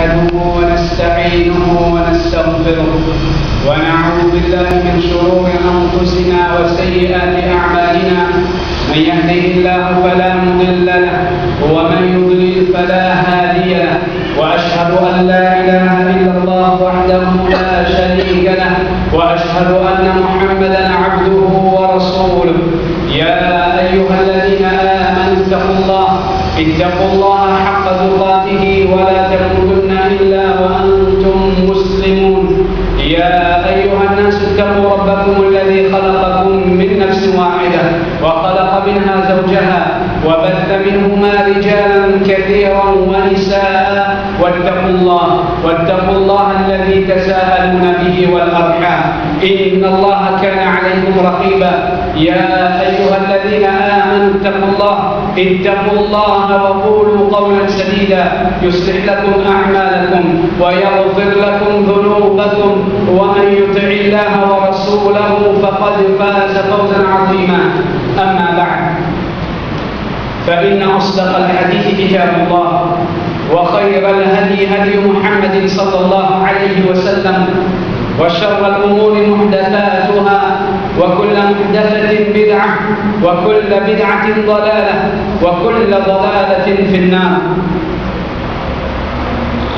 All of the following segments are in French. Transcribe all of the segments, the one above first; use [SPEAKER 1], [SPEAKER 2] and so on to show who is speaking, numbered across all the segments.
[SPEAKER 1] نحمده ونستعينه ونستغفره ونعوذ بالله من شرور أنفسنا وسيئات أعمالنا من يهده الله فلا مضل له ومن يضلل فلا هادي له وأشهد أن لا إله إلا الله وحده لا شريك له وأشهد أن محمدا عبده ورسوله يا أيها الذين آمنوا اتقوا الله حق تقاته ولا تموتن إلا وأنتم مسلمون يا أيها الناس اتقوا ربكم الذي خلقكم من نفس واحدة وخلق منها زوجها وبث منهما رجالا كثيرا ونساء واتقوا الله الذي تساءلون به والأرحام إن الله كان عليكم رقيبا يا أيها الذين آمنوا اتقوا الله وقولوا قولا سديدا يصلح لكم أعمالكم ويغفر لكم ذنوبكم ومن يطع الله ورسوله فقد فاز فوزا عظيما أما بعد فإن أصدق الحديث كتاب الله وخير الهدي هدي محمد صلى الله عليه وسلم وشر الأمور محدثاتها وكل محدثة بدعة وكل بدعة ضلالة وكل ضلالة في النار.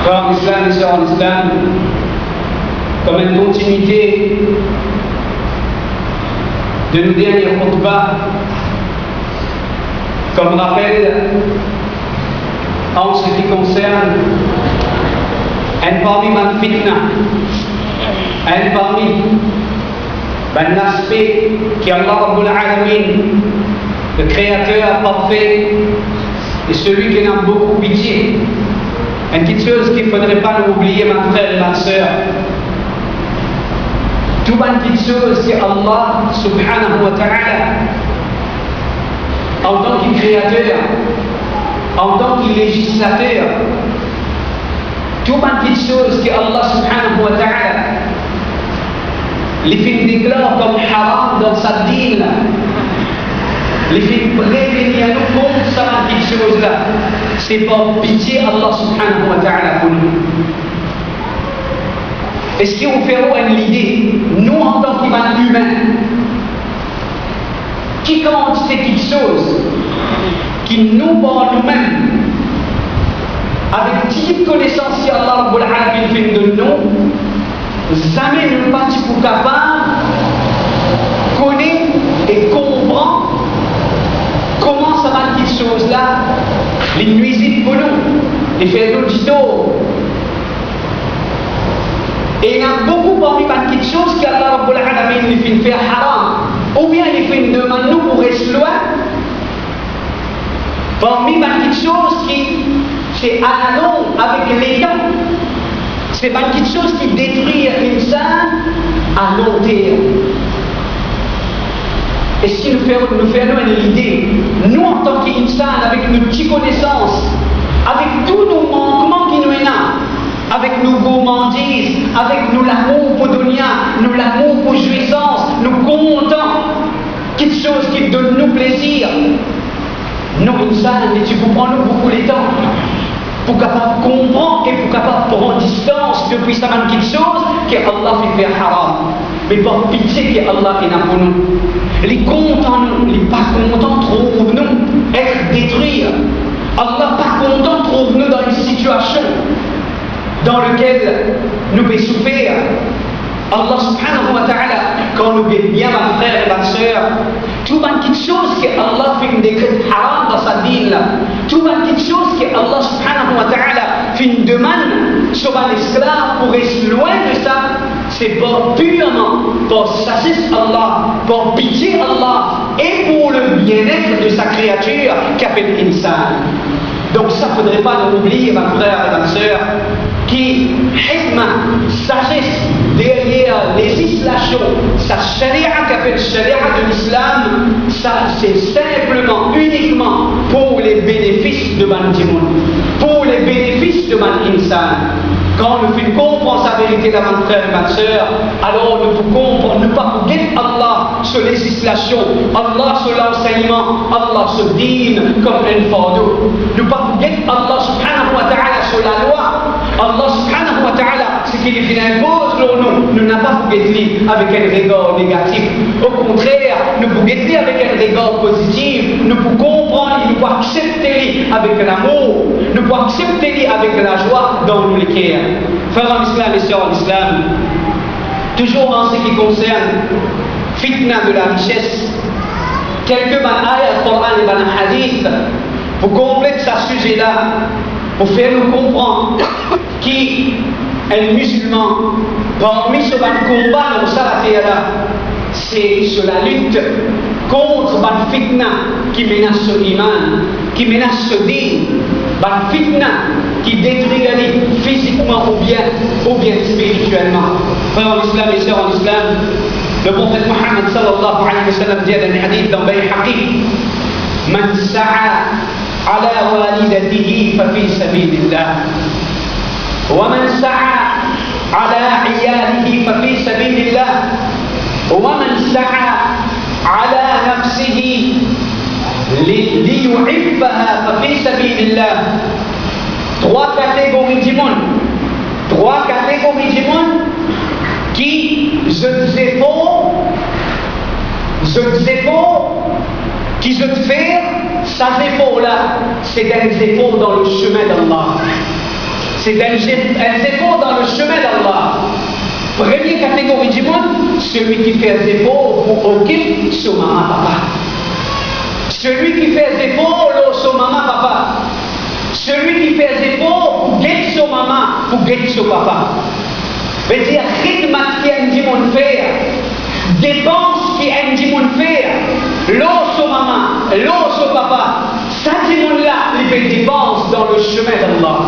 [SPEAKER 1] Frères islam et sœurs en islam, comme une continuité de nos derniers khutbahs, comme rappel en ce qui concerne un parmi ma fitna, un parmi un aspect qui Allah Rabbul Alamin, le créateur parfait et celui qui en a beaucoup pitié. Une petite chose qu'il ne faudrait pas nous oublier, ma frère et ma soeur. Tout une petite chose que Allah subhanahu wa ta'ala, en tant que créateur, en tant que législateur, tout une petite chose que Allah subhanahu wa ta'ala les films déclarent comme haram dans sa dîne, les films prévenir à nous contre ça, petite chose-là. C'est par pitié Allah subhanahu wa ta'ala pour nous. Est-ce qu'on fait une idée, nous en tant qu'humains, qui compte ces petites choses qui nous par nous-mêmes, avec toute connaissance si Allah Rabbul Alamin fait de nous, jamais ne pas pour capable connaître et comprendre comment ça va cette chose-là, les nuisibles pour nous, les faire l'audito. Et il y a beaucoup parmi les petites choses qu'Allah Rabbul Alamin les fait faire haram, ou bien les fait demander nous pour rester loin. Parmi les petites choses qui c'est à la longue avec les temps. C'est pas une petite chose qui détruit l'insan à long terme. Et si nous faisons une idée, nous en tant qu'insan, avec nos petites connaissances, avec tous nos manquements qui nous ont, avec nos gourmandises, avec nos l'amour pour dunya, nos l'amour pour jouissance, nous contents, quelque chose qui donne nous plaisir, nous insan, mais tu comprends nous beaucoup les temps. Pour capable comprendre et pour capable prendre distance depuis ça même quelque chose que Allah fait faire haram. Mais par pitié que Allah est là pour nous. Les contents nous, les pas contents trouvent nous être détruits. Allah pas content trouve nous dans une situation dans laquelle nous pouvons souffrir. Allah subhanahu wa ta'ala, quand nous vivons bien ma frère et ma soeur, tout une petite chose que Allah fait une décret haram dans sa dîne, tout une petite chose que Allah subhanahu wa ta'ala fait une demande sur un esclave pour rester loin de ça, c'est purement pour sagesse Allah, pour pitié Allah et pour le bien-être de sa créature qu'a fait l'insan. Donc ça ne faudrait pas nous oublier, ma frère et ma soeur, qui hikmah, sagesse derrière législation, sa charia qu'a fait le charia de l'islam, ça c'est simplement, uniquement pour les bénéfices de man timoun, pour les bénéfices de man insan. Quand nous faisons comprendre sa vérité là, mon frère et ma soeur, alors nous pouvons comprendre, ne pas forget Allah sur législation, Allah sur l'enseignement, Allah sur dîne comme un fardeau. Ne pas forget Allah subhanahu wa ta'ala sur la loi, Allah subhanahu wa ta'ala, ce qu'il impose pour nous, nous n'avons pas bouguetli avec un regard négatif. Au contraire, nous bouguetli avec un regard positif. Nous pouvons comprendre, nous pouvons accepter avec l'amour, nous pouvons accepter avec la joie dans nos cœurs. Frères en islam et sœurs en islam, toujours en ce qui concerne fitna de la richesse, quelques ayats du Coran et des hadiths pour compléter ce sujet-là, pour faire nous comprendre qu'un musulman, parmi ce combat dans sa terre, c'est sur la lutte contre la fitna qui menace son iman, qui menace ce din, la fitna qui détruit la vie physiquement ou bien spirituellement. Frères en islam et sœurs en islam, le prophète Mohammed sallallahu alayhi wa sallam dit dans un hadith dans Bayhaqi, Man sa'a ala walidatihi fa fi sabilillah, wa man sa'a ala iyalihi fa fi sabilillah, wa man sa'a ala nafsihi liyuhibbaha fa fi sabilillah. Trois catégories du monde qui je te fais, ça efforts-là, c'est un effort dans le chemin d'Allah. C'est un effort dans le chemin d'Allah. Première catégorie du monde, celui qui fait des efforts pour occuper son maman papa. Celui qui fait des efforts pour son maman papa. Celui qui fait des efforts pour guetter son maman, pour guetter son papa. Veut dire, khidmat qui aime du monde faire, dépense qui aime du monde faire, l'eau son maman, l'eau son papa, ça du monde-là, il fait dépense dans le chemin d'Allah.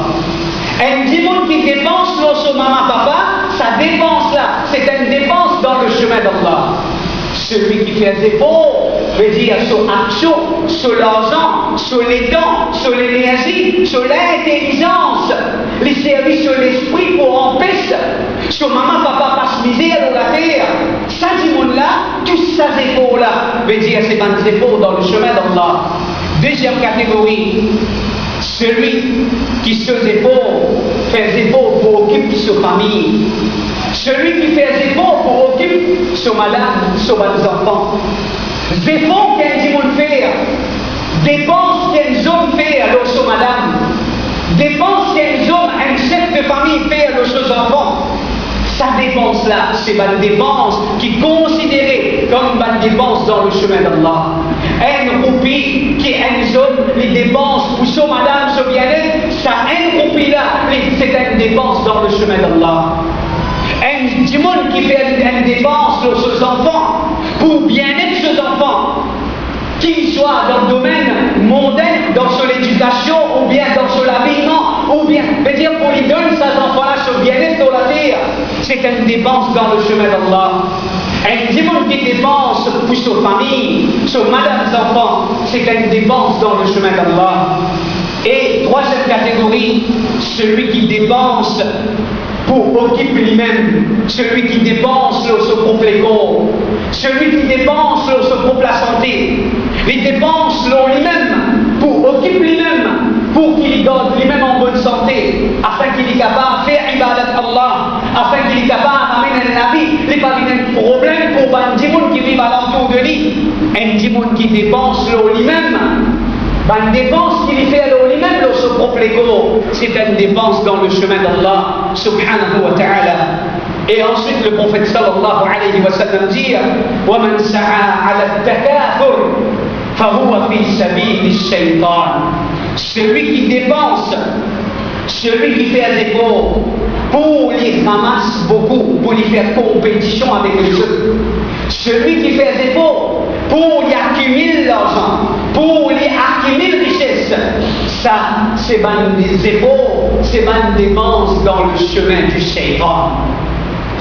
[SPEAKER 1] Un du monde qui dépense l'eau son maman, papa, sa dépense-là, c'est une dépense dans le chemin d'Allah. Celui qui fait des efforts veut dire sur action, sur l'argent, sur les temps, sur l'énergie, sur l'intelligence, les services sur l'esprit pour empêcher sur maman, papa, passe misère dans la terre. Ça, du monde-là, tous ces efforts-là veut dire c'est des efforts dans le chemin d'Allah. Deuxième catégorie, celui qui se fait des efforts pour occuper sa famille. Celui qui fait des efforts pour occuper son madame, ses enfants. Des efforts qu'un monde fait, dépenses qu'un homme fait à son madame, dépenses qu'un homme, un chef de famille fait à ses enfants. Sa dépense-là, c'est une dépense qui est considérée comme une dépense dans le chemin d'Allah. Un roupie qui est un homme, les dépenses pour son madame, son bien-être, ça, un roupie-là, c'est une dépense dans le chemin d'Allah. Un monde qui fait une dépense sur ses enfants, pour bien-être ses enfants, qu'ils soient dans le domaine mondain, dans son éducation, ou bien dans son habillement, ou bien, veut dire pour lui donner ses enfants-là son bien-être sur la terre, c'est une dépense dans le chemin d'Allah. Un monde qui dépense pour sa famille, son madame, ses enfants, c'est une dépense dans le chemin d'Allah. Et troisième catégorie, celui qui dépense pour occuper lui-même, celui qui dépense sur son propre corps, celui qui dépense sur son propre santé, il dépense sur lui-même, pour occuper lui-même, pour qu'il garde lui-même en bonne santé, afin qu'il est capable de faire ibadat Allah, afin qu'il est capable d'amener un avis, il n'est pas un problème pour un démon qui vit alentour de lui, un démon qui dépense sur lui-même. Une dépense qu'il fait à lui-même dans son propre ego, c'est une dépense dans le chemin d'Allah subhanahu wa ta'ala. Et ensuite le prophète sallallahu alayhi wa sallam dit وَمَنْ سَعَى عَلَى التَّكَاثُرِ فَهُوَ فِي سَبِيلِ الشَّيْطَانِ. Celui qui dépense, celui qui fait des efforts pour lui ramasser beaucoup, pour lui faire compétition avec les autres, celui qui fait des efforts pour lui accumuler l'argent, pour lui accumuler la richesse, ça, c'est des efforts, c'est une dépense dans le chemin du shaitan.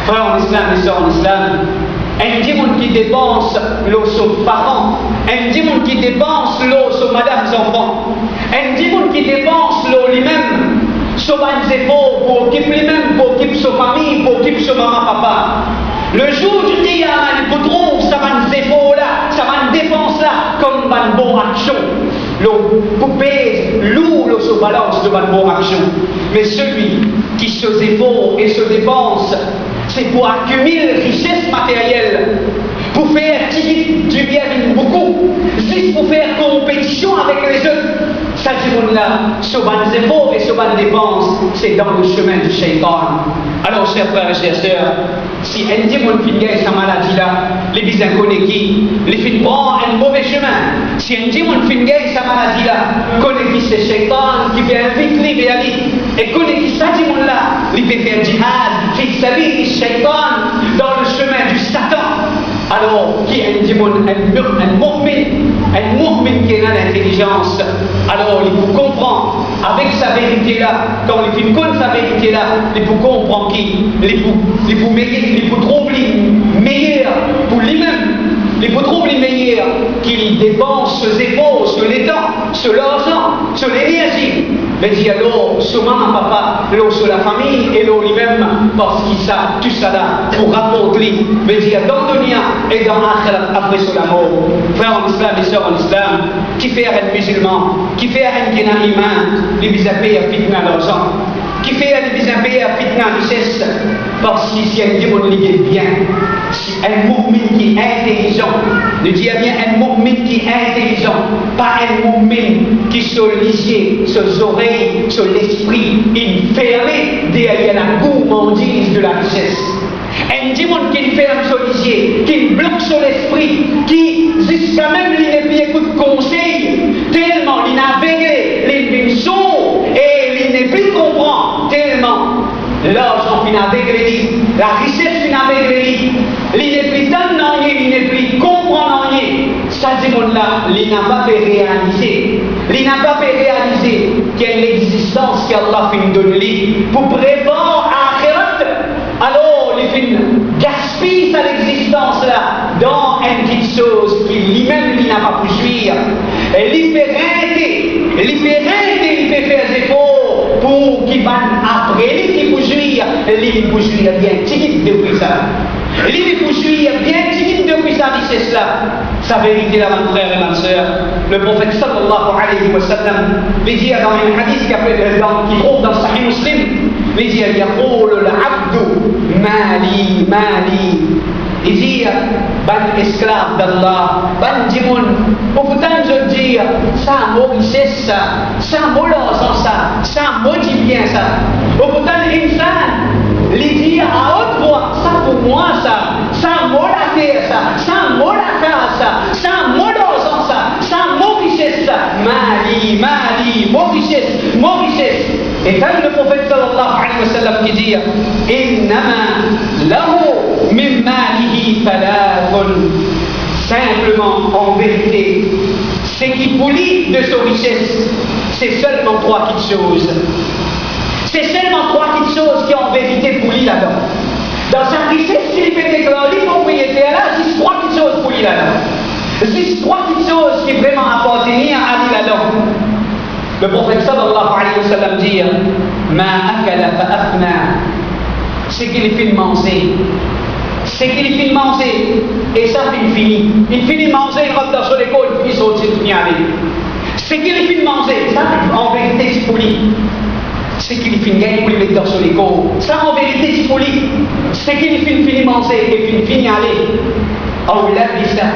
[SPEAKER 1] Frères en islam et sœurs en islam, un démon qui dépense l'eau sur parents, un démon qui dépense l'eau sur madame enfants, un démon qui dépense l'eau lui-même, sur des efforts pour occuper lui-même, pour occuper sa famille, pour occuper sa maman, papa. Le jour du Qiyamah, il vous trouve ça va des efforts là, ça va une dépense là, comme une bonne action. pour pèse lourd sur balance de votre bonne action. Mais celui qui se efforce et se dépense, c'est pour accumuler richesse matérielle, pour faire du bien beaucoup, juste pour faire compétition avec les autres. Ça dit là, ce ban efforts et ce ban dépenses, c'est dans le chemin du shaitan. Alors, chers frères et chères sœurs, si un démon finit sa maladie là, les bisins connaissent qui, les filles prennent un mauvais chemin. Si un démon finit sa maladie là, connaît qui c'est shaitan qui vient vite les aller, et connaît qui ça démon là, il peut faire jihad, qui s'habille du shaitan dans le chemin du Satan. Alors, qui est un démon, un mu'min qui a l'intelligence, alors il faut comprendre avec sa vérité là, quand il fait connaître sa vérité là, il faut comprendre il faut trouver meilleur pour lui-même, il faut trouver meilleur qu'il dépense ses efforts, sur les temps, sur l'argent, sur l'énergie. Mais dit alors, sur maman, papa, alors sur la famille, et alors lui-même, parce qu'il sait tout ça là, pour rapporter, mais dit dans le dunya et dans l'akhirat, après sur la mort. Frère en islam et sœurs en islam, qui fait un musulman, qui fait un guénin humain, les bisapés à fitna l'argent, qui fait un bisapés à fitna richesse, parce que si un démon lié bien, si un mu'min qui est intelligent, ne dit bien un mu'min qui est intelligent, pas un mu'min qui se lié, ses oreilles, sur l'esprit, il fermé derrière la gourmandise de la richesse. Un démon qui ferme son lisier, qui bloque son esprit, qui jusqu'à même il n'est plus écoute conseil, tellement il n'a vécu les sourds et il n'est plus comprend, tellement l'argent qui n'a vécu, la richesse qui n'a vécu, il n'est plus tant il n'est plus comprendre ça démon là, il n'a pas fait réaliser, il n'a pas fait réaliser qu'il y a une existence qu'Allah fait de lui pour préparer à Akhirat. Alors, les films gaspillent sa existence là dans une petite chose qui lui-même n'a pas pu jouir. Et il peut faire des efforts pour qu'il va après lui qui peut jouir. Il peut jouir bien petit depuis ça. Il peut jouir bien petit depuis sa richesse là. Sa vérité là, mon frère et ma soeur. Le prophète sallallahu alayhi wa sallam, il dit dans un hadith qui trouve dans Sahih Muslim, il dit يقول العبد مالي مالي. Il dit ban esclave d'Allah, ban dimoun, au pourtant je dis ça mot richesse ça mot l'argent ça mot dit bien ça. Au pourtant l'insan, il dit à haute voix, ça pour moi ça mot la terre ça mot la case ça mot l'argent ça mot richesse ça, mali, mot richesse. Et quand le prophète sallallahu alayhi wa sallam qui dit innama lahu min malihi thalathun, simplement en vérité ce qui polie de son richesse c'est seulement trois petites choses. C'est seulement trois petites choses qui en vérité polie là-dedans. Dans sa richesse, s'il peut déclarer propriétaire là, c'est trois petites choses polies là-dedans. C'est trois petites choses qui vraiment appartiennent à lui là-dedans. Le prophète sallallahu alayhi wa sallam dit ma akala fa afna, c'est qu'il finit manger, c'est qu'il finit manger et ça finit, il finit manger, il rentre dans l'école, il finit sortir, il finit aller. C'est qu'il finit manger, ça en vérité c'est poli. C'est qu'il finit gagner pour le mettre dans l'école, ça en vérité c'est poli. C'est qu'il finit manger et il finit aller. Oh là dit ça.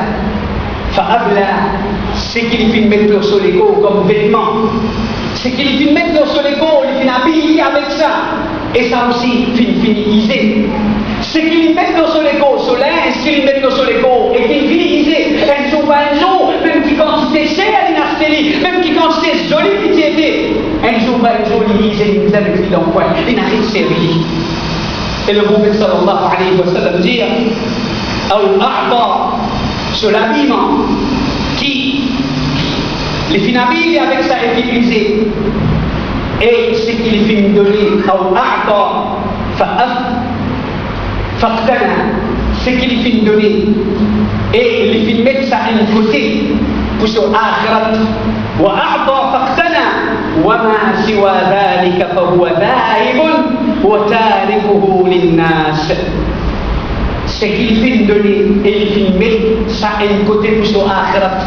[SPEAKER 1] C'est qu'il finit mettre sur les corps comme vêtements. C'est qu'il finit mettre sur les corps, il finit habillé avec ça. Et ça aussi, finit isé. C'est qu'il met sur les corps, sur linge, qu'il met sur les corps, et qu'il finit isé. Un jour, même qui quantité chère à l'inastélie, même qui quantité jolie qui était. Un jour, il isé, il avec lui dans le coin, il n'a rien servi. Et le prophète sallallahu alayhi wa sallam dit sur l'habillement qui les finit habillés avec ça est utilisé et ce qu'il finit donner ce qu'il finit donner et il finit mettre ça à un côté pour son akhirat wa a'ta faqtana wa ma siwa dhalika fa huwa dhahibun wa tarikuhu lin-nas. C'est qu'il finit donner et il finit mettre ça à un côté pour son akhirat,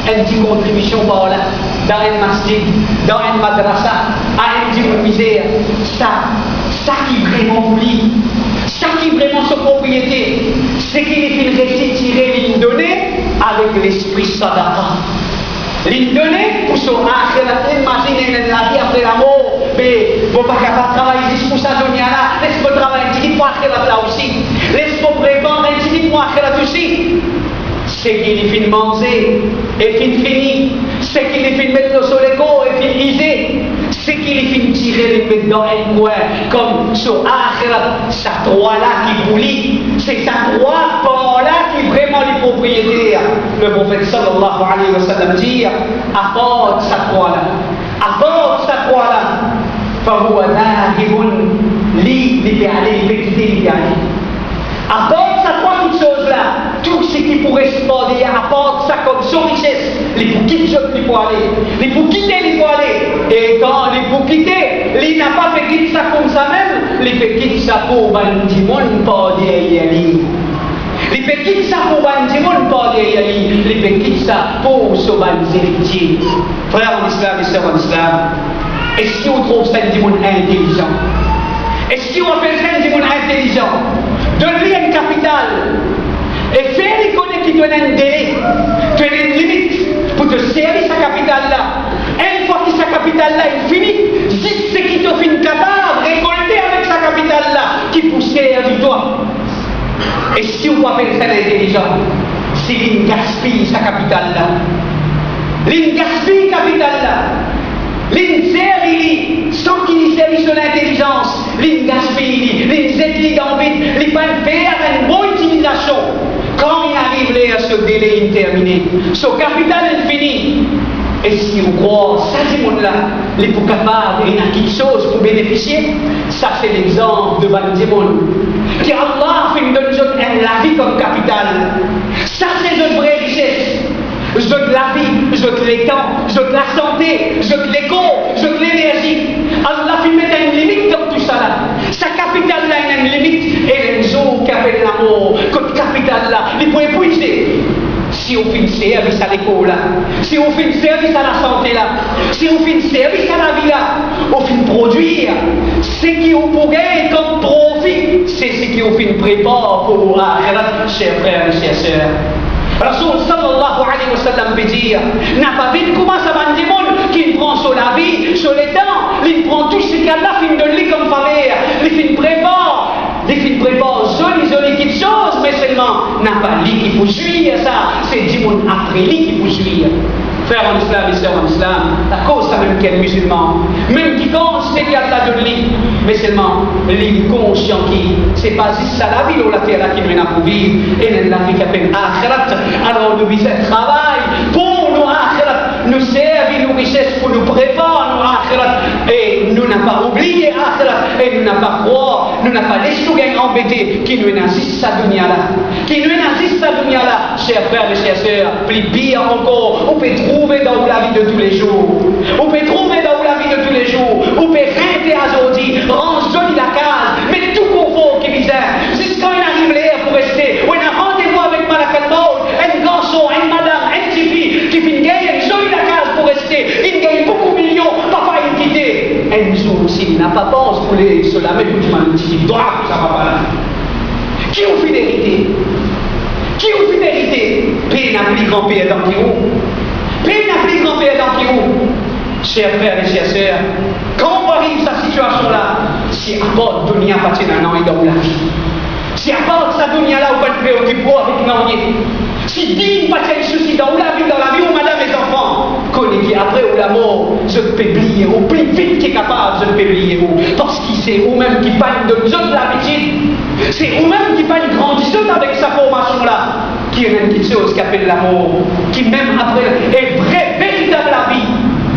[SPEAKER 1] une petite contribution par là. dans un masjid, dans un madrasa, à un petit misère, ça qui vraiment oublie, ça qui vraiment sa propriété, c'est qu'il est fait tirer l'île donnée avec l'esprit sadaqa. L'île donnée pour son akhirat, imaginez la vie après la mort, mais vous pas capable de travailler juste pour ça, là, laisse-moi travailler un petit peu pour akhirat là aussi, laisse-moi préparer un petit peu pour akhirat aussi. C'est qu'il est fin manger et fin fini, c'est qu'il est fin mettre le soleil et fin iser, c'est qu'il est fin tirer les mettre dans un coin comme ce akhirat, sa droit là qui boulit, c'est sa droit par là qui est vraiment les propriétaires. Le prophète sallallahu alayhi wa sallam dit, apporte sa droit là, apporte sa droit là, فهو ذاهب لي لبيعلي apporte ça trois petites choses là, tout ce qui pourrait se demander, apporte ça comme son richesse, les pour quitter les pour aller, les pour quitter les pour aller, et quand les pour quitter, il n'a pas fait quitter ça comme ça même, il fait quitter ça pour bandimon pas derrière lui. Il fait quitter ça pour bandimon pas derrière lui, il fait quitter ça pour ce bandit. Frères en islam et sœurs en islam, est-ce qu'on trouve ça un monde intelligent? Est-ce qu'on appelle ça un monde intelligent? Donne-lui une capitale et fais-lui connaître qu'il donne un délai, tu as une limite pour te servir sa capitale là. Une fois que sa capitale là est finie, si c'est qui te fait une capable, récolter avec sa capitale là, qui peut servir toi. Et si on peut appeler ça l'intelligent, c'est qu'il gaspille sa capitale là. Il gaspille sa capitale là. L'inservili, sans qu'il service de l'intelligence, l'ingaspille, l'inzetli dans vite, les pas faire une bonne utilisation. Quand il arrive à ce délai interminé, ce capital est fini. Et si on croit, ça c'est monde là, les pour capables, il y a quelque chose pour bénéficier, ça c'est l'exemple de Bandimon. Que Allah fait une donne la vie comme capital. Ça c'est une vraie richesse. Je veux la vie, je veux les temps, je veux la santé, je veux les corps, je veux l'énergie. Allah fait mettre une limite dans tout ça là. Sa capitale là, il a une limite. Et les gens qui appellent l'amour, comme capitale là, ils pourraient épuiser. Si on fait une service à l'école là, si on fait une service à la santé là, si on fait une service à la vie là, on fait produire ce qui on pourrait comme profit, c'est ce qui on fait une prépa pour l'akhirat, chers frères et chers sœurs. Rasoul sallallahu alayhi wa sallam peut dire, n'a pas vu comment ça va dire qu'il prend sur la vie, sur les temps, il prend tout ce qu'Allah fait de lui comme faveur, il fait une prépa, jolie quelque chose, mais seulement n'a pas lui qui peut jouir ça, c'est Dimoun après lui qui peut jouir. Frères en islam et sœurs en islam, la cause ça même qu'est musulman, même qui constate qu'Allah de lui, mais seulement l'inconscient qui, c'est pas juste ça la vie ou la terre qui mène à pour vivre, et la vie qui appelle akhirat, alors nous visons le travail pour nous akhirat, nous servir nos richesses pour nous préparer nos akhirat, et nous n'avons pas oublié akhirat, et nous n'avons pas croire, nous n'avons pas laissé nous embêter, qui nous nazis sa dunya là, qui nous nazis sa dunya là, chers frères et chers sœurs, plus pire encore, on peut trouver dans la vie de tous les jours, on peut trouver dans la vie de tous les jours, on peut rester aujourd'hui, range joli la case, mais tout confort qui bizarre, jusqu'à il arrive l'air pour rester, on a rendez-vous avec Malakal Maut, un garçon, une madame, un petit fille, qui fait gagner joli la case pour rester, il gagne beaucoup de millions, papa il quitté, un jour aussi, il n'a pas pensé pour les se laver pour du magnifique, doit, ça va pas là. Qui ont fidélité? Qui ont fidélité? Paix n'a plus grand père dans qui haut. Paix n'a plus grand père dans qui haut. Chers frères et chers sœurs, quand on arrive à cette situation-là, si à part de dunya pas un an et dans la vie, si à part sa dunya là, on va te préoccuper avec l'année, si digne pas de souci dans la vie, où madame et enfants, connaît qui après ou la mort, je peux oublier, au plus vite qu'il est capable, je peux oublier, parce qu'il c'est vous-même qui parle de nous autres l'habitude, c'est vous-même qui parle grandissante avec sa formation-là, qui est une petite chose qui appelle l'amour, qui même après est vraie, véritable la vie,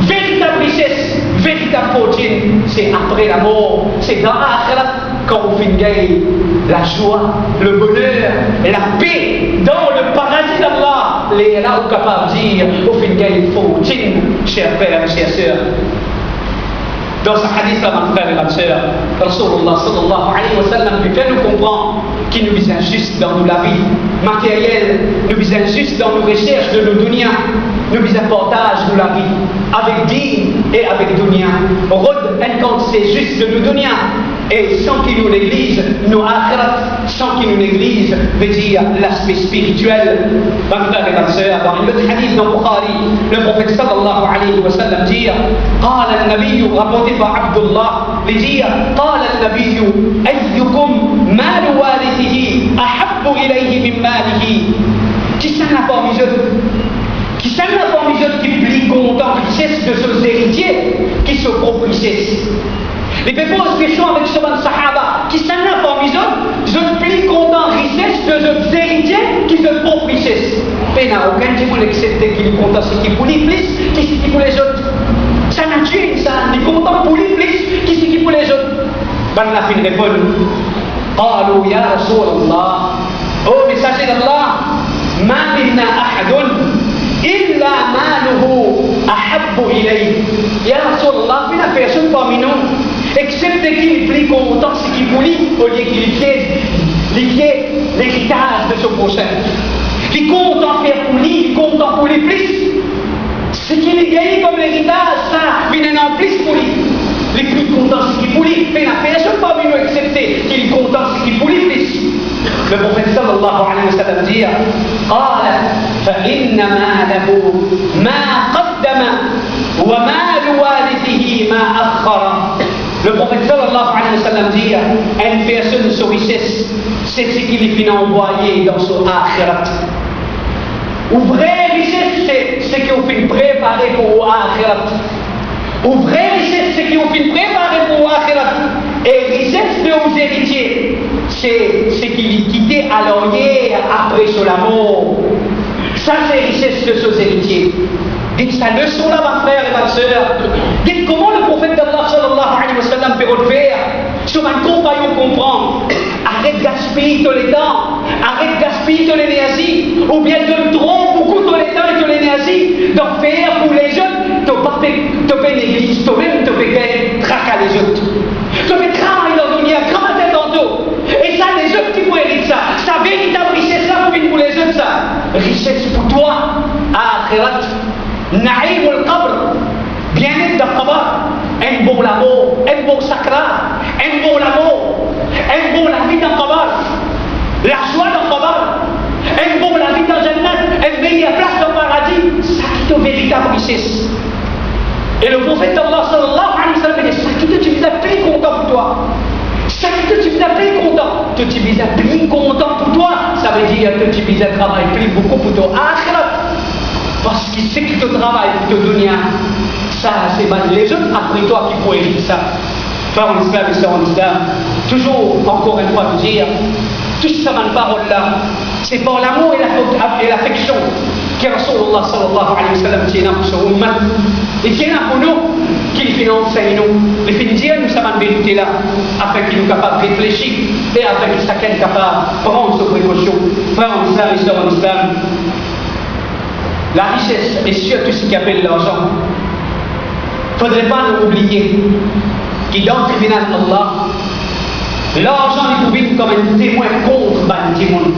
[SPEAKER 1] véritable richesse, véritable fortune, c'est après la mort, c'est dans l'akhirat quand on finit gagner la joie, le bonheur, la paix dans le paradis d'Allah. Les là où capable de dire, on finit gagner fortune, chers frères et chers sœurs. Dans ce hadith là, mon frère et ma sœur, Rasulullah sallallahu alayhi wa sallam, peut faire nous comprendre qui nous vise juste dans nous la vie matérielle, nous vise juste dans nos recherches de nos dunya, nous vise partage de la vie avec din et avec dunya. Rod quand c'est juste de nos dunya et sans qu'il nous néglige nos akhirat, sans qu'il nous néglige veut dire l'aspect spirituel. Mes frères et ma sœur, dans le hadith dans Bukhari, le prophète sallallahu alayhi wa sallam dit قال النبي rapporté par Abdullah il dit قال النبي أيكم مال والده أحب إليه من ماله. Qui s'en a parmi eux? Qui s'en a parmi eux qui plie content richesse de ses héritiers qui se propre richesse? Les pépites question avec ce sahaba qui s'en a parmi eux, je plie content richesse de ses héritiers qui se propre richesse. Mais n'a aucun qui voulait accepter qu'il est content ce qui voulait plus, qui c'est qui pour les autres. Ça n'a tué ça, il est content pour lui plus, qui c'est qui pour les autres. Ben la fin répond قالوا يا رسول الله ô messager d'Allah ما منا أحد إلا ماله أحب إليه. يا رسول الله il n'a personne parmi nous excepté qu'il est plus content ce qu'il voulait au lieu qu'il ait l'héritage de son prochain. Il est content faire pour lui, il est content pour lui plus. Ce qu'il est gagné comme l'héritage, ça, il en a plus pour lui. Les plus contents, ce qu'il voulait, mais la personne parmi nous accepté qu'il est content, ce qu'il voulait plus. Le prophète sallallahu alayhi wa sallam dit قال فإن ماله ما قدم ومال والده ما أخر. Le prophète sallallahu alayhi wa sallam dit une personne de sa richesse, c'est ce qu'il est bien envoyé dans son akhirat. Ou vraie richesse, c'est ce qu'on fait préparer pour l'akhirat. Ou vraie richesse, c'est ce qu'on fait préparer pour l'akhirat. Et richesse de nos héritiers, c'est ce qu'il est quitté à l'ornier après son amour. Ça, c'est richesse de ses héritiers. Dites sa leçon là, ma frère et ma soeur. Dites comment le prophète d'Allah sallallahu alayhi wa sallam peut le faire. Sur un compagnon comprendre. Arrête de gaspiller tous les temps. Arrête de gaspiller tous l'énergie. Ou bien de trop beaucoup tous les temps et tous l'énergie. De faire pour les jeunes. Tu peux néglige toi-même, tu peux traquer les autres. Tu peux travailler dans le dunya, grammater tantôt. Et ça, les autres qui vont hériter ça. Sa véritable richesse là pour les autres, ça. Richesse pour toi. Akhirat. Naïm al-Qabr, bien-être de Qabr, un bon l'amour, un bon sacra, un bon l'amour, un bon la vie dans Qabr, la joie dans Qabr, un bon la vie dans Jannat, une meilleure place dans le paradis, ça qui est une véritable richesse. Et le prophète Allah sallallahu alayhi wa sallam dit ça qui te vis à plus content pour toi. Ça qui te vis à plus content. Tu vis à plus content pour toi, ça veut dire que tu vis à travailler plus beaucoup pour toi. Akhirat. Parce qu'il sait que tu travailles pour te donner ça, c'est mal. Les autres après toi qui pourraient dire ça. Frères en islam et sœurs en islam, toujours, encore une fois, vous dire, tout ça, ma parole-là, c'est par l'amour et l'affection que Rasulullah sallallahu alayhi wa sallam tient pour ce umma. Il tient pour nous, qu'il finance nous. Les finir, nous sommes en vérité là, afin qu'il nous capable de réfléchir et afin qu'il soit capable de prendre ses précautions. Frères en islam et sœurs en islam, la richesse et surtout ce qui appelle l'argent. Il ne faudrait pas nous oublier que dans le tribunal d'Allah, l'argent est trouvé comme un témoin contre le monde.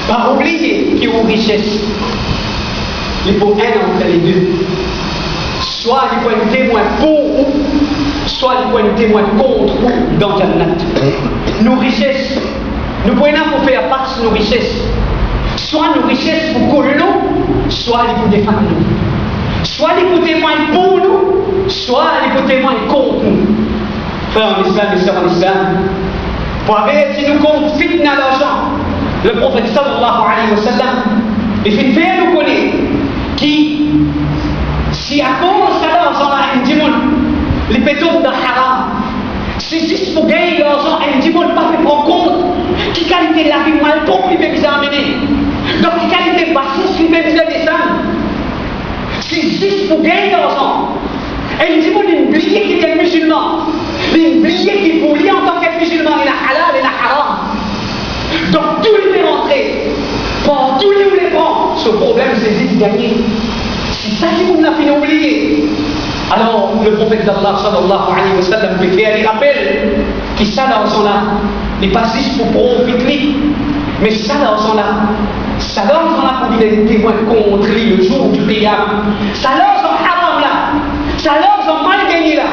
[SPEAKER 1] Pas oublier qu'il y a une richesse. Il faut un entre les deux. Soit il faut un témoin pour ou, soit il faut un témoin contre ou dans Jannat. Nos richesses, nous pouvons pour faire part de nos richesses. Soit nos richesses pour coller nous, soit les pour défendre nous. Soit les pour témoigner pour nous, soit les pour témoigner contre nous. Frères en islam et sœurs en islam, pour avoir si nous compte fitna l'argent, le prophète sallallahu alayhi wa sallam, il fait faire nous connaître qui, si à cause de l'argent là, il dit les pétons de haram, c'est juste pour gagner l'argent, il dit pas fait prendre compte qui qualité de la vie mal pour lui même examiner. Donc, la qualité bassiste, il fait besoin des âmes. C'est juste pour gagner l'argent. Et il dit, bon, il oublié qu'il est musulman. Il oublié qu'il faut lier en tant que musulman, il a halal et il a haram. Donc, tous les fait rentrer. Pendant tous les prend. Ce problème, c'est juste gagner. C'est ça qui vous l'a fait oublier. Alors, le prophète d'Allah, sallallahu alayhi wa sallam, peut faire des rappels qui ça l'argent là. n'est pas juste pour profiter, mais ça là, pour venir témoin contre lui le jour du qiyam. Ça là, haram là, ça là, mal gagné là,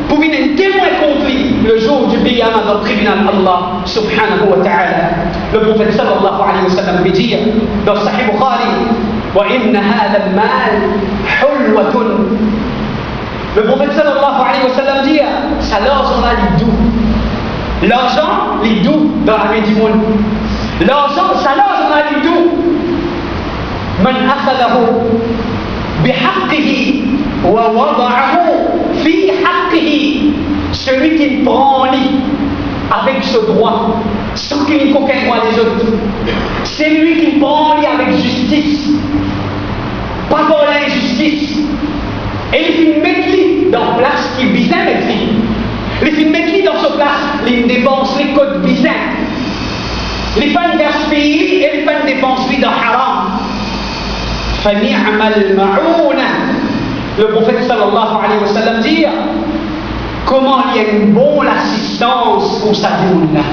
[SPEAKER 1] pour venir témoin contre lui le jour du qiyam dans le tribunal Allah subhanahu wa ta'ala. Le prophète sallallahu alayhi wa sallam dit dans Sahih Bukhari, wa inna hadha al-mal hulwatun. Le prophète sallallahu alayhi wa sallam dit, ça l'argent là, il doux. L'argent, il est doux dans la vie du monde. L'argent, ça l'argent là, il est doux. Man akhadahu bihaqqihi wa wada'ahu fi haqqihi. Celui qui prend lui avec ce droit, sans qu'il n'y ait aucun droit des autres. C'est lui qui prend lui avec justice, pas pour l'injustice. Et il fait mettre dans place qui bizarre mettre. Il fait mettre dans sa place les dépenses, les codes bizarres. Les fans gaspillent et les fans dépensent dans haram. Fani'amal ma'ouna. Le prophète sallallahu alayhi wa sallam dit comment il y a une bonne assistance pour sa vie là.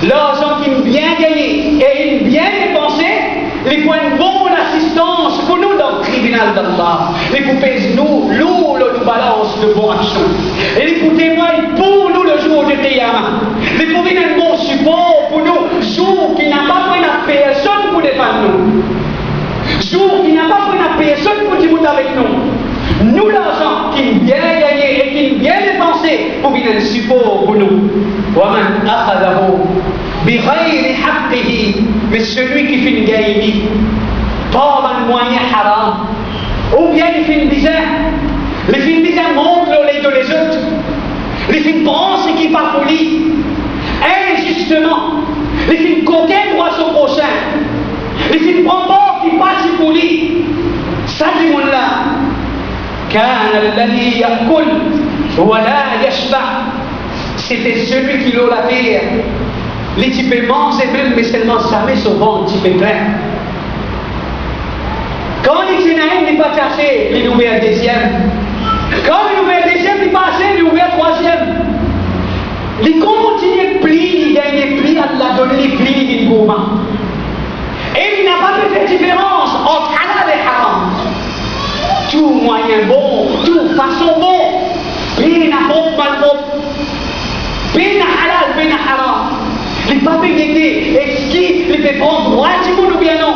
[SPEAKER 1] L'argent qui est bien gagné et bien dépensé, les points de bonne assistance pour nous dans le tribunal d'Allah. Les poupées nous, l'eau nous balance de bonnes actions. Et les poupées pour nous le jour du qiyamah. Les poupées un bon support pour nous, jour qui n'a pas pris la personne pour défendre nous. Jour qui n'a pas pris la personne pour discuter avec nous. Nous l'argent qui est bien gagné et qui est bien dépensé pour venir un support pour nous. وَمَنْ أَخَذَهُ بِغَيْرِ حَقِّهِ. Mais celui qui fait une gaïbi par un moyen haram, ou bien il fait une dizaine, les films dizaines montrent les deux les autres, les films pensent qui pas poli, injustement, les films qu'aucun droit son prochain, les films prennent pas qui passe pour lui. Ça dit mon là, كان الذي يأكل ولا يشبع. C'était celui qui l'a la terre. Les types mangent même, mais seulement ça met son ventre, type plein. Quand les Tunaïm n'est pas caché, il ouvre un deuxième. Quand il ouvre un deuxième, il passe, il ouvre un troisième. Il continue de plier, il gagne pli, Allah donne les plis, il gourmand. Et il n'a pas fait de différence entre halal et haram. Tout moyen bon, tout façon bon. Bien à bon, mal bon. Bien à halal, bien à haram. Les papiers d'été, est-ce qu'il fait prendre droit du monde ou bien non?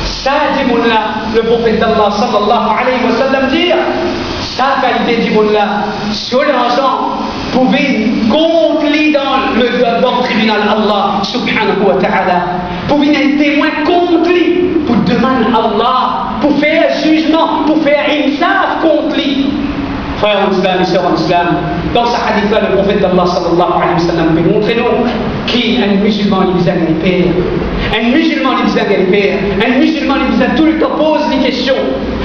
[SPEAKER 1] Ça dit mon là, le prophète d'Allah sallallahu alayhi wa sallam dit, sa qualité dit mon là, sur l'argent, pouvait compter dans le tribunal Allah subhanahu wa ta'ala, pouvait être témoin contre lui, pour demander à Allah, pour faire jugement, pour faire insaf contre lui. Frères en islam et sœurs en islam, dans ce hadith-là, le prophète d'Allah sallallahu alayhi wa sallam peut montrer nous qu'un musulman il besoin de père. Un musulman il besoin de père. Un musulman il besoin tout le temps pose des questions.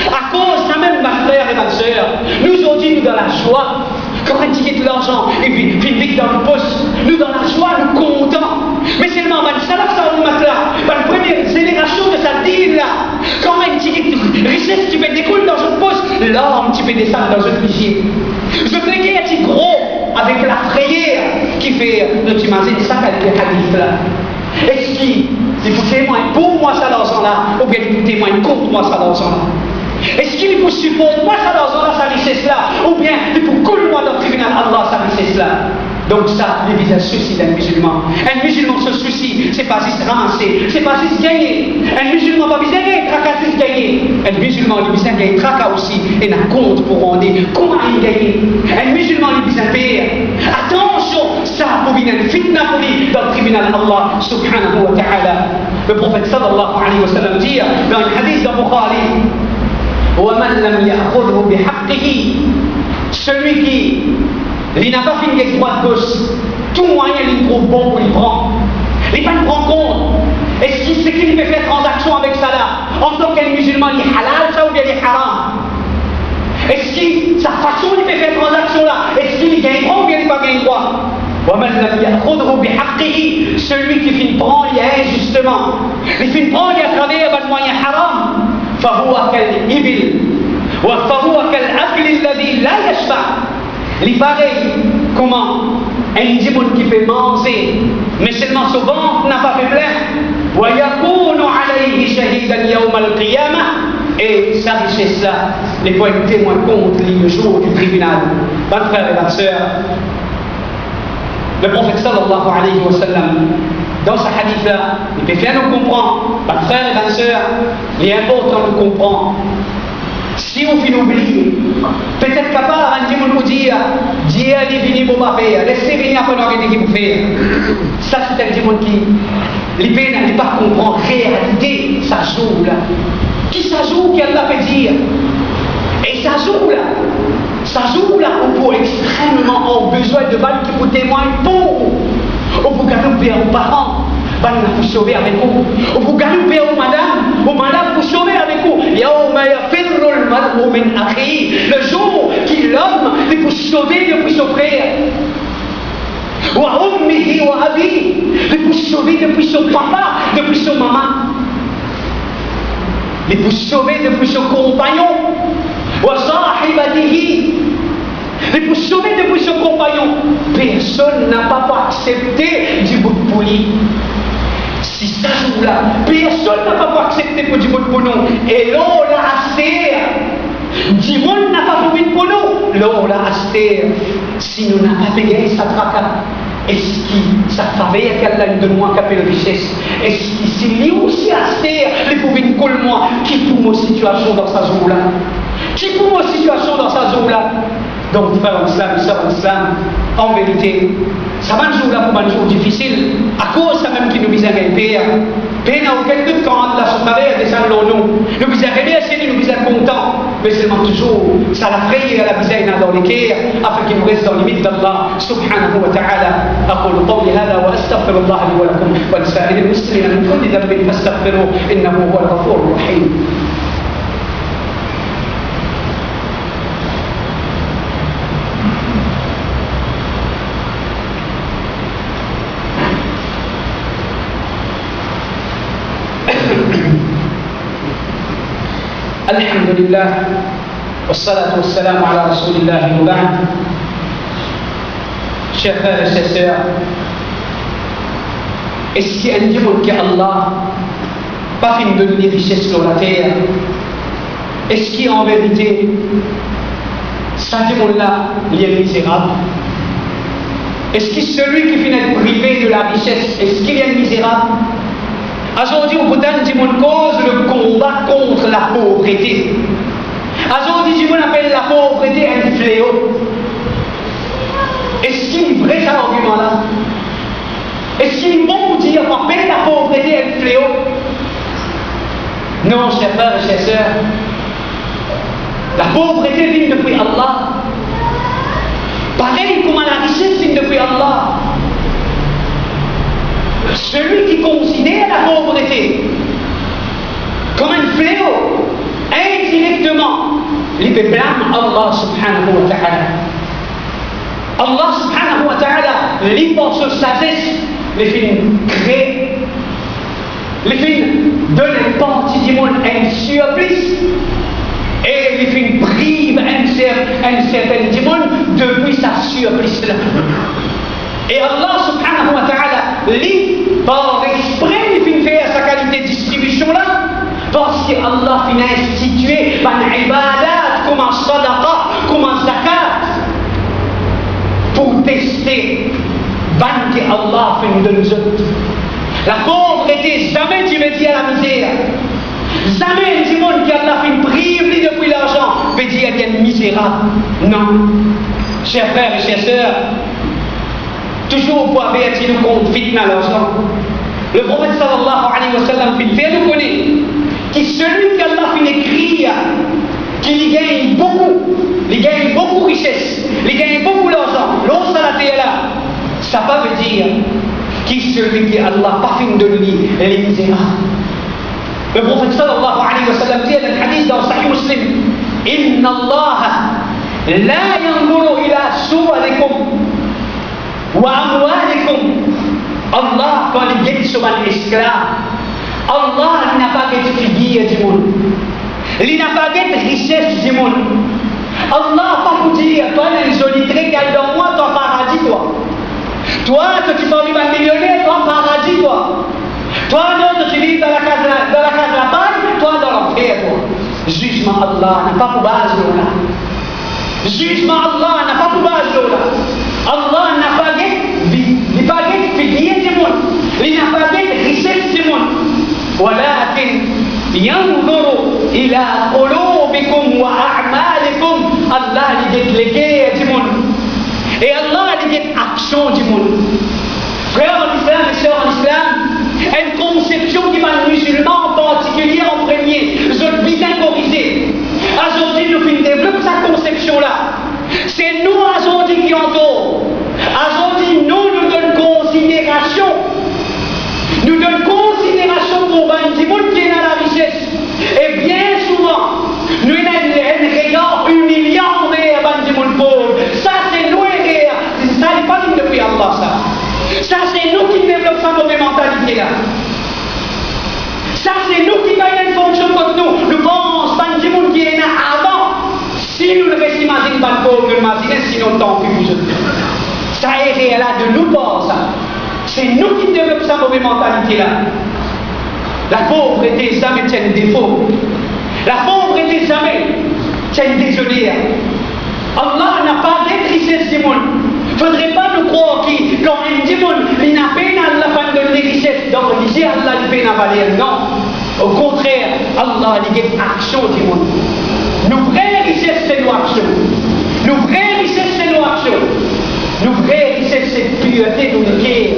[SPEAKER 1] À cause quand même, ma frère et ma sœur, nous aujourd'hui nous dans la joie. Quand on ticket de l'argent et puis vite dans le poste, nous dans la joie, nous contents. Mais seulement, salaf ça au matelas, la première génération de sa dîme là, quand un ticket de richesse qui fait découle dans une poste, là un petit peu descend dans une pied. Je fais qu'il y a un petit gros avec la frayère qui fait, tu imagines ça avec les hadiths là. Est-ce qu'il faut témoigner pour moi ça l'argent là, ou bien il faut témoigner contre moi ça l'argent là? Est-ce qu'il faut supporter moi ça l'argent là, sa richesse là, ou bien il faut couler moi dans le tribunal Allah sa richesse là? Donc ça, les visages soucis d'un musulman. Un musulman se soucie, c'est pas juste ramasser, c'est pas juste gagner. Un musulman va besoin de tracasser, juste gagner. Un musulman, il besoin de gagner tracas aussi, et n'a compte pour rendre. Comment il gagne? Un musulman, il besoin de faire. Attention, ça pour venir une fitna pour lui dans le tribunal Allah subhanahu wa ta'ala. Le prophète sallallahu alayhi wa sallam dit dans le hadith de Bukhari, وَمَنْ لَمْ يَأْخُذْهُ بِحَقِّهِ. Celui qui il n'a pas fini avec droite gauche, tout moyen il trouve bon pour il prend. Il ne prend compte. Est-ce qu'il sait qu'il peut faire transaction avec ça là? En tant qu'un musulman, il est halal ça ou bien il est haram? Est-ce que sa façon de faire transaction là, est-ce qu'il gagne droit ou bien il ne gagne droit? Celui qui finit prendre injustement, il finit prendre à travers un moyen haram, فهو كالإبل وفهو كالأكل الذي لا يشبع. Il paraît comment un démon qui peut manger, mais seulement son ventre n'a pas fait plein. وَيَكُونُ عَلَيْهِ شَهِيدًا يَوْمَ الْقِيَامَةِ. Et sa richesse-là, les points témoins contre lui le jour du tribunal. Mes frères et mes sœurs, le prophète sallallahu alayhi wa sallam, dans ce hadith-là, il peut faire nous comprendre, mes frères et mes sœurs, il est important de comprendre. Si on finit oublier, peut-être capable un démon nous dire, Dieu est venu pour ma faire, laissez venir après nous qui vous faire. Ça c'est un démon qui, les peines n'arrivent pas à comprendre réalité, ça joue là. Qui ça joue qu'Allah peut dire? Et ça joue là, on peut extrêmement avoir besoin de balles qui vous témoignent pour. On peut galoper aux parents, balles pour sauver avec vous. On peut galoper aux madame pour sauver avec vous. Le jour qui l'homme est pour sauver depuis son frère. Ou pour sauver depuis son papa, depuis son maman. Et pour sauver depuis son compagnon. Et pour sauver depuis son compagnon. Personne n'a pas accepté du bout de poulie. Si ça joue là, personne n'a pas accepté pour du bout de poulie. Et l'on l'a assez. Du monde n'a pas voulu de poulie. L'on l'a assez. Si nous n'avons pas payé sa tracas. Est-ce que ça faveur qu'elle a de moi qui appelle richesse? Est-ce que c'est lui aussi à terre, les pauvres colle moi, qui pour mon situation dans sa zone là? Qui pour mon situation dans sa zone là? Donc, frère islam, sœur islam, en vérité, ça va un jour là pour un jour difficile, à cause ça même qui nous vise à gagner. Peine à aucun doute quand on a son travers des salons nous. Nous vise à gagner, nous vise à content. Mais seulement toujours, ça la fraye à la bisaïna dans les cœurs, afin qu'il nous reste dans les limites d'Allah, subhanahu wa ta'ala. أقول قولي هذا وأستغفر الله لي ولكم ولسائر المسلمين من كل ذنب فاستغفروه إنه هو الغفور الرحيم. الحمد لله والصلاة والسلام على رسول الله وبعد. Chers frères et sœurs, est-ce qu'il y a un démon que Allah pas fini de donner richesse sur la terre? Est-ce qu'il y a en vérité ce démon-là, il est misérable? Est-ce que celui qui finit de priver de la richesse, est-ce qu'il est misérable? Aujourd'hui, on peut dire cause le combat contre la pauvreté. Aujourd'hui, on appelle la pauvreté un fléau. Est-ce qu'il est vrai cet argument-là? Est-ce qu'il est bon de dire qu'on paie la pauvreté et le fléau? Non, chers frères et chers sœurs. La pauvreté vient depuis Allah. Pareil comme la richesse vient depuis Allah. Celui qui considère la pauvreté comme un fléau, indirectement, il peut blâmer Allah subhanahu wa ta'ala. Allah subhanahu wa ta'ala, lui pour sa sagesse, les films créent, les films donnent une partie du monde un surplus, et les films privent un certain du monde depuis sa surplus là. Et Allah subhanahu wa ta'ala, lui, par exprès, les films fait sa qualité de distribution là, parce que Allah finit institué par une ibadat, comme un sadaqa, comme un zakat, pour tester ban que Allah fait de nous autres. La pauvreté, jamais tu veux dire la misère. Jamais du monde qui Allah fait priver depuis l'argent veut dire qu'il est misérable. Non. Chers frères et chers sœurs, toujours pour avertir nous contre fitna l'argent. Le prophète sallallahu alayhi wa sallam fait nous connaître que celui qui Allah fait écrire qu'il gagne beaucoup, il gagne beaucoup de richesse, il gagne beaucoup d'argent, l'autre à la terre là, ça ne veut pas dire qui celui qui Allah pas fait de lui, elle est misérable. Le prophète sallallahu alayhi wa sallam dit dans le hadith dans Sahih Muslim, Inna Allah la yanzuru ila suwarikum wa amwalikum. Allah, quand il guette sur un esclave, Allah n'a pas de figure du monde. Il n'a pas de richesse du monde. Allah pas vous dire, toi, un joli trait, dans moi, ton paradis, toi. Toi, tu parles d'un millionnaire, toi, paradis, toi. Toi, l'autre, tu vis dans la case de la paille, toi, dans l'enfer, toi. Jugement Allah n'a pas pour base, là. Jugement Allah n'a pas pour base, là. Allah n'a pas de figure du monde. Il n'a pas de richesse du monde. ولكن ينظر إلى قلوبكم وأعمالكم. Allah dit les guerres du monde. Et Allah dit action du monde. Frères en islam et sœurs en islam, une conception qui va le musulman en particulier en premier, je bien corriger. Aujourd'hui, nous développons sa conception-là. C'est nous, aujourd'hui, qui en tort. Aujourd'hui, nous donnons considération. Nous donnons considération pour un monde qui est dans la richesse. Et bien souvent, nous avons un regard humiliant envers un monde pauvre. Ça, c'est nous, ça n'est pas depuis Allah, ça. Ça, c'est nous qui développons sa mauvaise mentalité-là. Ça, c'est nous qui gagnons une fonction contre nous. Nous pensons pas du monde qui est là avant. Si nous ne imaginons pas le pauvre, nous l'imaginons, sinon tant pis vous autres. Ça est là de nous penser. C'est nous qui développons sa mauvaise mentalité-là. La pauvreté, jamais c'est un défaut. La pauvreté, jamais c'est un désonère. Allah n'a pas de richesse du monde. Il ne faudrait pas nous croire quand il dit il n'a pas la fin de les richesses. Donc il dit Allah ne fait pas valer. Non. Au contraire, Allah dit action du monde. Nos vraies richesses, c'est nos actions. Nos vraies richesses, c'est nos actions. Nos vraies richesses, c'est pureté de nos cœurs.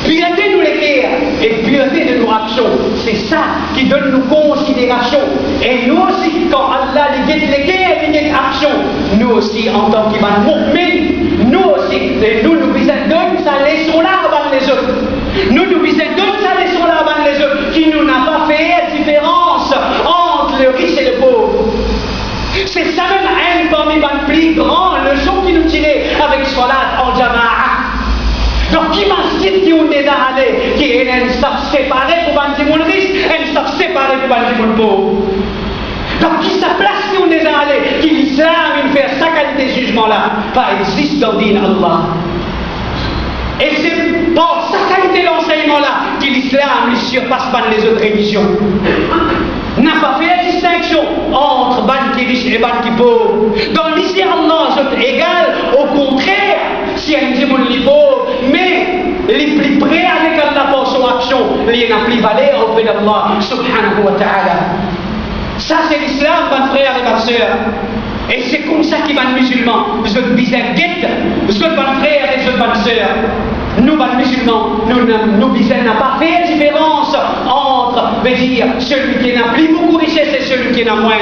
[SPEAKER 1] Pureté de nos cœurs et pureté de nos actions. C'est ça qui donne nos considérations. Et nous aussi, quand Allah les guette les cœurs et les actions, nous aussi, en tant qu'Iman Mu'min, nous aussi, et nous nous visons donner sa leçon-là avant les autres. Nous visons donner sa leçon-là avant les autres, qui nous n'a pas fait différence entre le riche et le pauvre. C'est ça même un parmi les plus grands leçons qui nous tirait avec Salat en Jama'a. Donc, qui m'a dit qui ont déjà allé, qui est un staff séparé pour un monde riche, un staff séparé pour un monde pauvre. Donc, qui sa place qui ont déjà allé, qui l'islam, il fait sa qualité de jugement-là, pas existe dans le din Allah. Et c'est par sa qualité d'enseignement-là que l'islam lui surpasse pas les autres religions. N'a pas fait la distinction entre ban qui riche et ban qui pauvre. Dans l'islam, Allah est égal, au contraire, si un dit mon pauvre, mais les plus près avec Allah pour son action, il n'a plus valeur auprès d'Allah subhanahu wa ta'ala. Ça c'est l'islam, mon frère et ma soeur. Et c'est comme ça qu'il va le musulman. Je vis un guette, je mon frère et je ma soeur. Nous, les musulmans, nous n'a pas fait la différence entre, celui qui n'a plus beaucoup de richesse et celui qui n'a moins.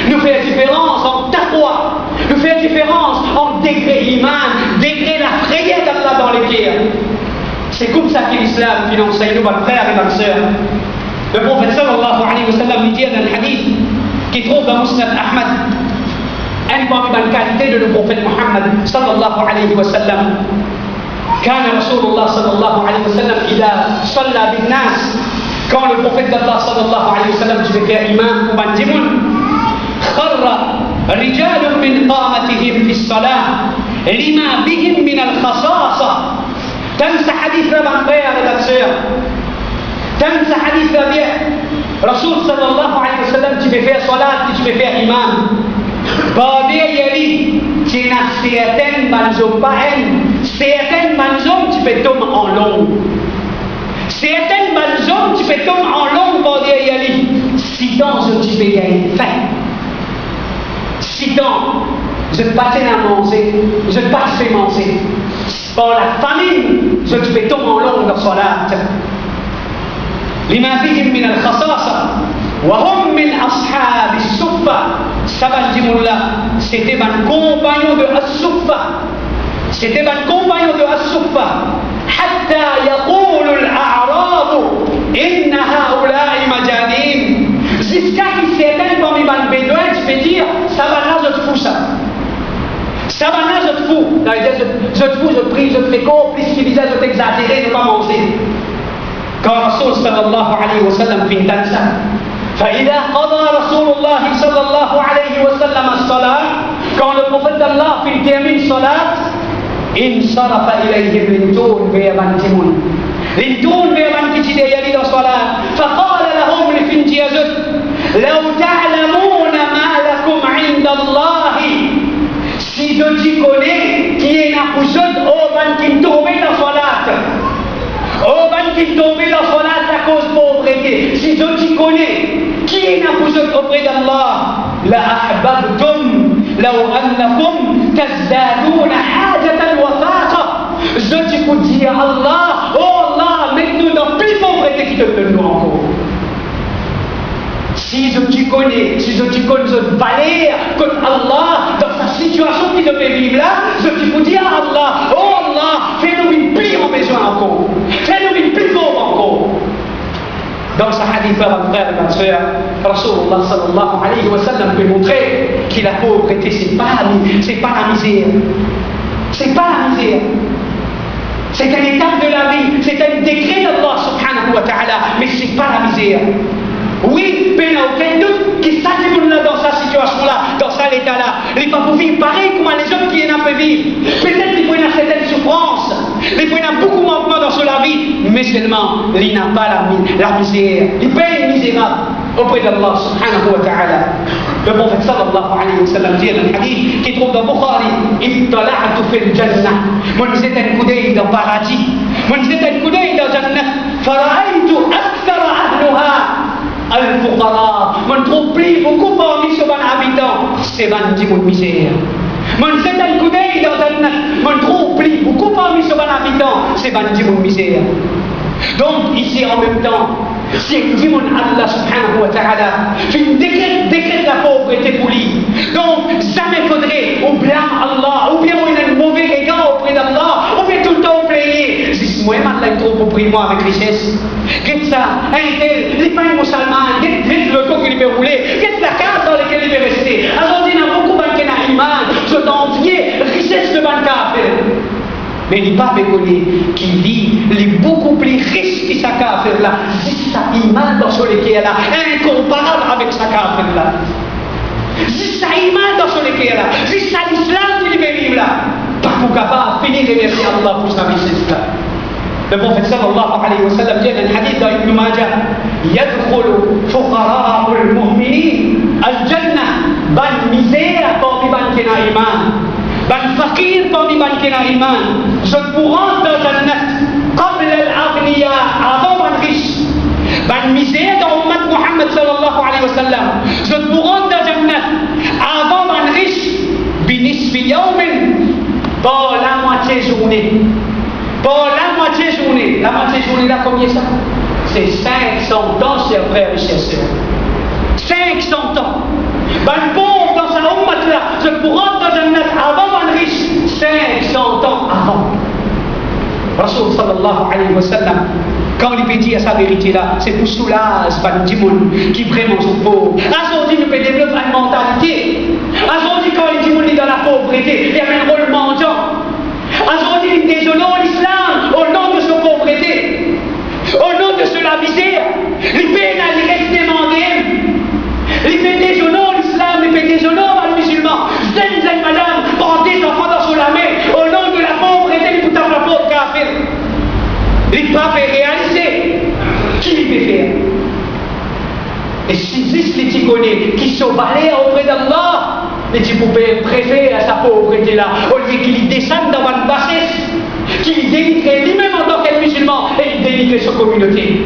[SPEAKER 1] Nous fait la différence en taqwa. Nous fait la différence en degré iman, degré la prière d'Allah dans les cœurs. C'est comme ça que l'islam qui nous enseigne, nous, mes frères et mes sœurs. Le prophète sallallahu alayhi wa sallam nous dit dans le hadith qui trouve dans Musnad Ahmad, un parmi les qualités de le prophète Muhammad sallallahu alayhi wa sallam. كان رسول الله صلى الله عليه وسلم إذا صلى بالناس quand le prophète d'Allah صلى الله عليه وسلم devait faire imam ou bandimoun خر رجال من قامتهم في الصلاة لما بهم من الخصاصة تنسى حديث ربع frère et ta sœur تنسى حديث ربيع رسول صلى الله عليه وسلم tu fais faire salat tu fais faire imam Badia Yali, tu n'as certaines manzom pas elle, certaines manzom tu fais tomber en long. Certaines manzom tu fais tomber en long, Badia Yali. Si dans je tu fais gagner faim. Si dans je te passe à manger, je te passe à manger. Pour la famine, je te fais tomber en long dans salat. لما فيهم من الخصاصة وهم من أصحاب الصفة Sabal Dimullah, c'était mon compagnon de As-Suffa. C'était mon compagnon de As-Suffa. حتى يقول الأعراب إن هؤلاء مجانين. Jusqu'à qu'il s'éteigne parmi les bédouins, tu peux dire, ça va là, je te fous ça. Ça va là, je te fous. Je te fous, je te prie, je te fais complice, qui disait, je t'exagérer, ne pas manger. Quand Rasul sallallahu alayhi wa sallam finit ça. فإذا قضى رسول الله صلى الله عليه وسلم الصلاة quand le prophète d'Allah termine salat انصرف إليهم لنتون بيبانتمون لنتون بيبانتي ديالي الصلاة فقال لهم لفنجيزت لو تعلمون ما لكم عند الله si je t'y connais qui est la poussette au ban qui tombé la salade au ban qui tombé la salade à cause de pauvreté si je t'y connais qui est la poussette auprès d'Allah la ahbabtum law annakum tazdaduna hajatan wa faqa je t'y peux dire Allah oh Allah mets-nous dans plus pauvreté qui te donne nous encore. Si je t'y connais, si je t'y connais, je te balaye contre Allah dans sa situation qui devait vivre là, je t'y peux dire à Allah, oh Allah, fais-nous une plus en besoin encore, fais-nous une plus pauvre encore. Dans sa hadith, frère et ma soeur, Rasulullah sallallahu alayhi wa sallam peut montrer que la pauvreté, c'est pas la misère. C'est pas la misère. C'est un état de la vie, c'est un décret d'Allah subhanahu wa ta'ala, mais c'est pas la misère. Oui, mais il n'y a aucun doute que ça, c'est là dans sa situation-là, dans cet état-là. Il n'est pas pour vivre pareil comme les autres qui en ont fait vivre. Peut-être qu'il peut y avoir certaines souffrances, il peut y avoir beaucoup de manquements dans la vie, mais seulement, il n'a pas la misère. Il peut être misérable auprès d'Allah subhanahu wa ta'ala. Le prophète sallallahu alayhi wa sallam dit dans le hadith qui trouve dans Bukhari, Ittala'tu fil jannah. Moi, j'ai un coup d'œil dans le paradis. Moi, j'ai un coup d'œil dans le jannah. Fara'aytu akthara ahluha. Al-Fuqara, on trouve plus beaucoup parmi ces habitants, c'est 20 de misère. On sait un coup d'œil dans Jannah, on trouve plus beaucoup parmi ces habitants, c'est 20 de misère. Donc, ici en même temps, si Allah subhanahu wa ta'ala fait une décrète la pauvreté pour lui. Donc, jamais faudrait ou blâme Allah, ou bien on a un mauvais regard auprès d'Allah, ou bien tout le temps plaigner. Si moi, Allah est trop auprès de moi avec richesse. Qu'est-ce ça? Un tel, il n'est pas un musulman, qu'est-ce le temps qu'il peut rouler, qu'est-ce la case dans laquelle il peut rester. Alors, il y a beaucoup de gens qui ont iman, je t'envier, richesse de banque. Mais il n'est pas reconnu qu'il dit, il est beaucoup plus riche que sa kafir là. C'est sa iman dans ce qui est là, incomparable avec sa kafir là. C'est sa iman dans ce qui est là. C'est sa l'islam qui veut vivre là. Pas pour capable de finir de remercier Allah pour sa richesse là. Le prophète sallallahu alayhi wa sallam dit dans le hadith d'Ibn Majah, Yadkhulu fuqara'ul mu'minin al-jannah, ban misère parmi ban qui n'a iman. ban fakir parmi ban qui n'a iman. Je pourrais dans Jannat, comme l'Aghniya, avant ban riche. Ban misère dans l'ummat Muhammad sallallahu alayhi wa sallam. Je pourrais dans Jannat, avant ban riche, binisfi yawmin, pour la moitié journée. Pour la moitié journée. La moitié journée là, combien ça? C'est 500 ans, chers frères et chers sœurs. 500 ans. Ben pauvre dans sa ummat là, je pourrais dans Jannat avant ban riche, 500 ans avant. Rasul sallallahu alayhi wa sallam, quand il peut dire sa vérité là, c'est pour soulager ban dimoun qui vraiment sont pauvres. Aujourd'hui, nous peut développer une mentalité. Aujourd'hui, quand les dimoun sont dans la pauvreté, il y a un rôle mendiant. Aujourd'hui, ils déshonorent l'islam au nom de sa pauvreté, au nom de la misère. Les peines à rester demandées. Les peines déshonorent l'islam, les peines déshonorent les musulmans. Zen, madame, prend des enfants dans la main au nom de la pauvreté, tout à la pauvre kafir. Les papes réalisés. Qui les peut faire? Et si les tigonés qui sont balayés auprès d'Allah, les pouvez préférer à sa pauvreté là, au lieu qu'il descende dans une bassesse, qu'il dénigre lui-même en tant que musulman et il dénigre sa communauté.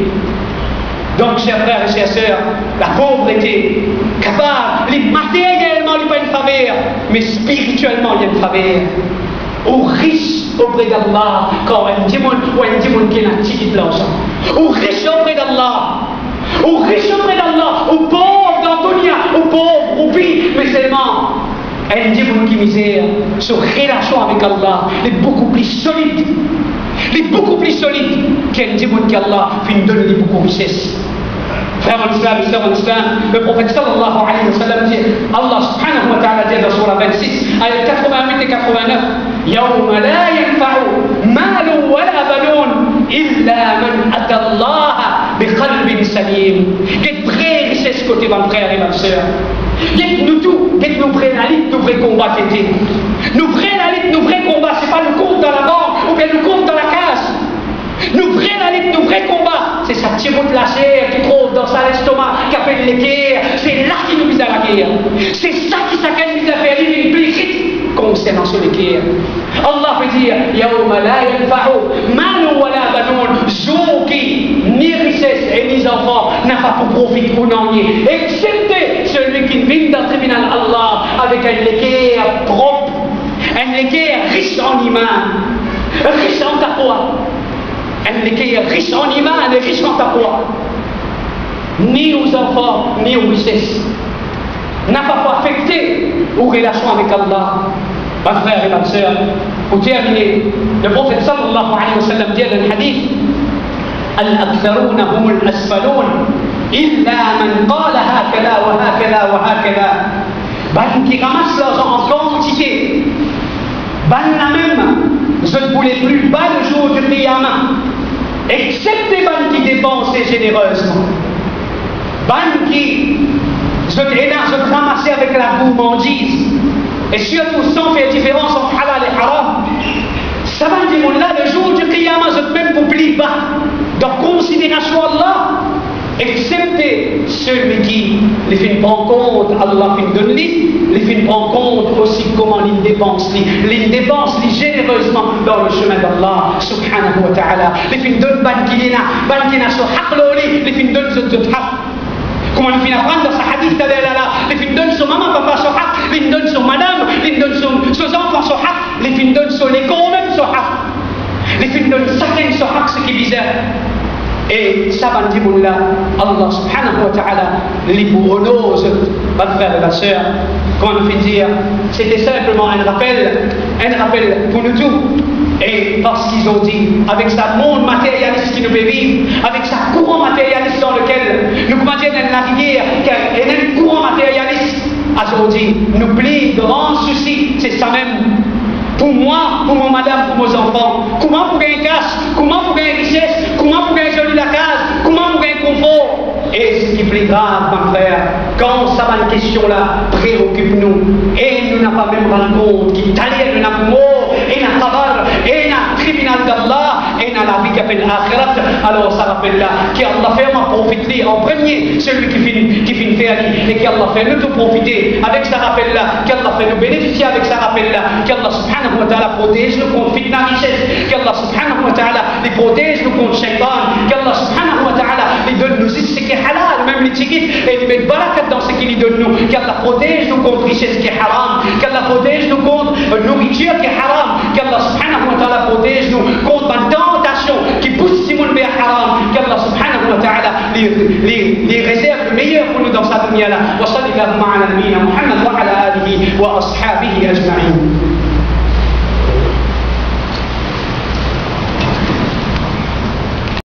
[SPEAKER 1] Donc, chers frères et chères sœurs, la pauvreté, capable, matériellement, il n'y a pas une faveur, mais spirituellement, il y a une faveur. Ou riche auprès d'Allah, quand un démon qui a un petit de l'argent. Ou riche auprès d'Allah. Ou riche auprès d'Allah. Ou pauvre dans le dunya. Ou pauvre, ou pire, mais seulement un démon qui misère, sa relation avec Allah est beaucoup plus solide. Il est beaucoup plus solide qu'un démon qu'Allah fait nous donner beaucoup de richesse. Frères en islam et sœurs en islam, le prophète sallallahu alayhi wa sallam dit, Allah subhanahu wa ta'ala dit dans surah 26, ayat 88 et 89, يوم لا ينفع مال ولا بنون إلا من أتى الله بقلب سليم. Quelle vraie richesse côté mon frère et ma sœur. Nous tout, nous prenons la lutte, nous prenons combattre. Nous prenons la lutte. lutte, nos vrais combats, c'est pas le compte dans la banque ou bien le compte dans la case. La lutte, nos vrais combats, c'est sa petite route la chair qui trouve dans sa l'estomac, qui appelle les guerres. C'est là qui nous mise à la guerre. C'est ça qui s'accède mise à faire vivre une plus concernant sur les guerres. Allah veut dire, Yawma la yanfa'u malun wala banoun, jour qui ni richesse et ni enfants n'a pas pour profit ou non nier, excepté celui qui vient dans le tribunal Allah avec un guerre propre, un guerre riche en iman, riche en taqwa. Elle qui est riche en iman et riche en taqwa. Ni aux enfants, ni aux richesses. N'a pas affecté aux relations avec Allah. Ma frère et ma soeur, pour terminer, le prophète sallallahu alayhi wa sallam dit dans le hadith, Al-Aktharun hum al-asfalun, illa man qala hakala wa hakala wa hakala. Ben qui ramasse l'argent en quantité. Ben la même, je ne voulais plus bas le jour du qiyamah. Excepté ban qui dépensent généreusement. Ban qui se ramasser avec la gourmandise. Et surtout sans faire différence entre halal et haram. Ça va dire là, le jour du qiyamah, je ne même m'oublie pas. Donc considération Allah. Excepté celui qui les fait prendre compte, Allah fait donne les fait prendre compte aussi comment il dépense généreusement dans le chemin d'Allah subhanahu wa ta'ala. Les fait donne ban qui n'a sur haq l'oli, les fait donne sur haq. Comment il fait apprendre dans sa hadith les fait donne sur maman, papa sur haq, les donne sur madame, les donne sur enfants sur haq, les fait donne sur les même sur haq. Les fait donne chacun sur haq, ce qui est bizarre. Et ça va dire Allah subhanahu wa ta'ala les bourreaux, ma frère et ma soeur, comment on fait dire, c'était simplement un rappel pour nous tous. Et parce qu'ils ont dit, avec sa monde matérialiste qui nous fait vivre, avec sa courant matérialiste dans lequel nous commençons à naviguer, et un courant matérialiste, aujourd'hui, nous plie grand souci, c'est ça même. Pour moi, pour mon madame, pour mes enfants, comment pour gagner cash, comment pour gagner richesse, comment pour gagner joli la case, comment pour gagner confort. Et ce qui est plus grave, mon frère, quand ça va une question-là, préoccupe-nous. Et nous n'avons pas même rendu compte qu'il t'allait de notre mort, et notre tabar, et notre tribunal d'Allah, et notre vie qui appelle l'akhirat. Alors ça rappelle là, qu'Allah fait profiter en premier, celui qui finit faire et qu'Allah fait nous tout profiter avec sa rappel là, qu'Allah fait nous bénéficier avec sa rappel là, qu'Allah subhanahu wa ta'ala protège nous contre fitna richesse, qu'Allah subhanahu wa ta'ala les protège nous contre shaitan, qu'Allah subhanahu wa ta'ala les donne nous ce qui est halal, même les tickets, et les met barakat dans ce qu'il lui donne nous, qu'Allah protège nous contre richesse qui est haram, qu'Allah protège nous contre nourriture qui est haram, qu'Allah subhanahu wa ta'ala protège nous contre une tentation qui pousse Simon vers haram, qu'Allah subhanahu wa ta'ala les réserve le meilleur pour nous dans sa dunya là. Wa sallallahu ala nabiyyina Muhammad wa ala alihi wa ashabihi ajma'in.